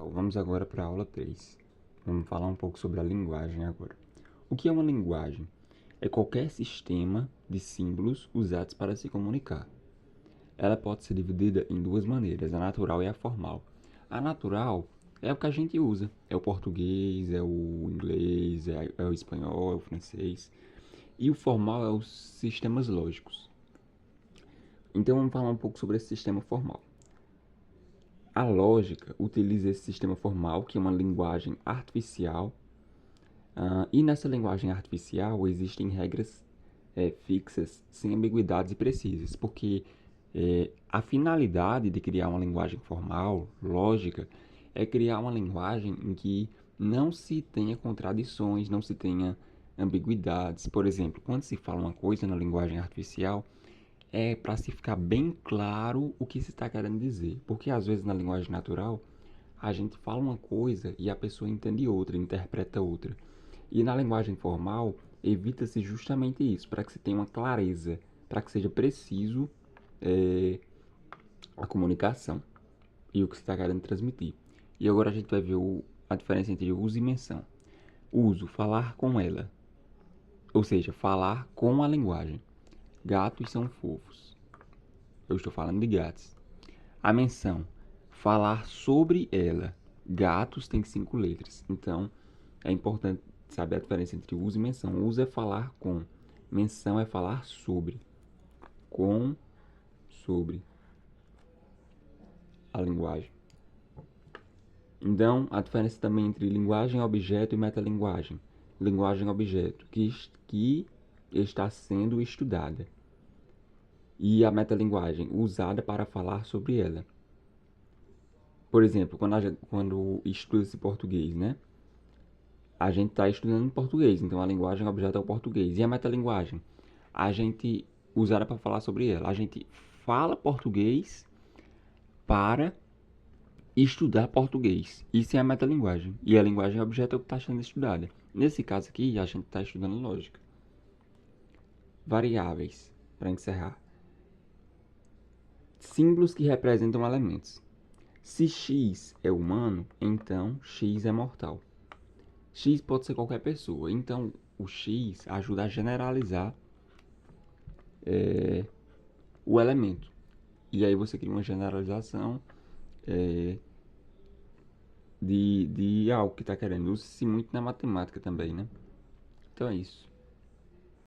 Vamos agora para a aula 3. Vamos falar um pouco sobre a linguagem agora. O que é uma linguagem? É qualquer sistema de símbolos usados para se comunicar. Ela pode ser dividida em duas maneiras, a natural e a formal. A natural é o que a gente usa, é o português, é o inglês, é o espanhol, é o francês. E o formal é os sistemas lógicos. Então vamos falar um pouco sobre esse sistema formal. A lógica utiliza esse sistema formal, que é uma linguagem artificial, e nessa linguagem artificial existem regras fixas, sem ambiguidades e precisas, porque a finalidade de criar uma linguagem formal, lógica, é criar uma linguagem em que não se tenha contradições, não se tenha ambiguidades. Por exemplo, quando se fala uma coisa na linguagem artificial, é para se ficar bem claro o que se está querendo dizer. Porque às vezes na linguagem natural a gente fala uma coisa e a pessoa entende outra, interpreta outra. E na linguagem formal evita-se justamente isso, para que se tenha uma clareza, para que seja preciso a comunicação e o que se está querendo transmitir. E agora a gente vai ver a diferença entre uso e menção. Uso, falar com ela, ou seja, falar com a linguagem. Gatos são fofos. Eu estou falando de gatos. A menção, falar sobre ela. Gatos tem 5 letras. Então, é importante saber a diferença entre uso e menção. Uso é falar com. Menção é falar sobre. Com, sobre a linguagem. Então, a diferença também entre linguagem objeto e metalinguagem. Linguagem objeto, que está sendo estudada. E a metalinguagem, usada para falar sobre ela. Por exemplo, quando estuda-se português, né? A gente está estudando português, então a linguagem objeto é o português. E a metalinguagem? A gente usada para falar sobre ela. A gente fala português para estudar português. Isso é a metalinguagem. E a linguagem objeto é o que está sendo estudada. Nesse caso aqui, a gente está estudando lógica. Variáveis, para encerrar. Símbolos que representam elementos. Se X é humano, então X é mortal. X pode ser qualquer pessoa, então o X ajuda a generalizar o elemento. E aí você cria uma generalização de algo que está querendo. Usa-se muito na matemática também, né? Então é isso.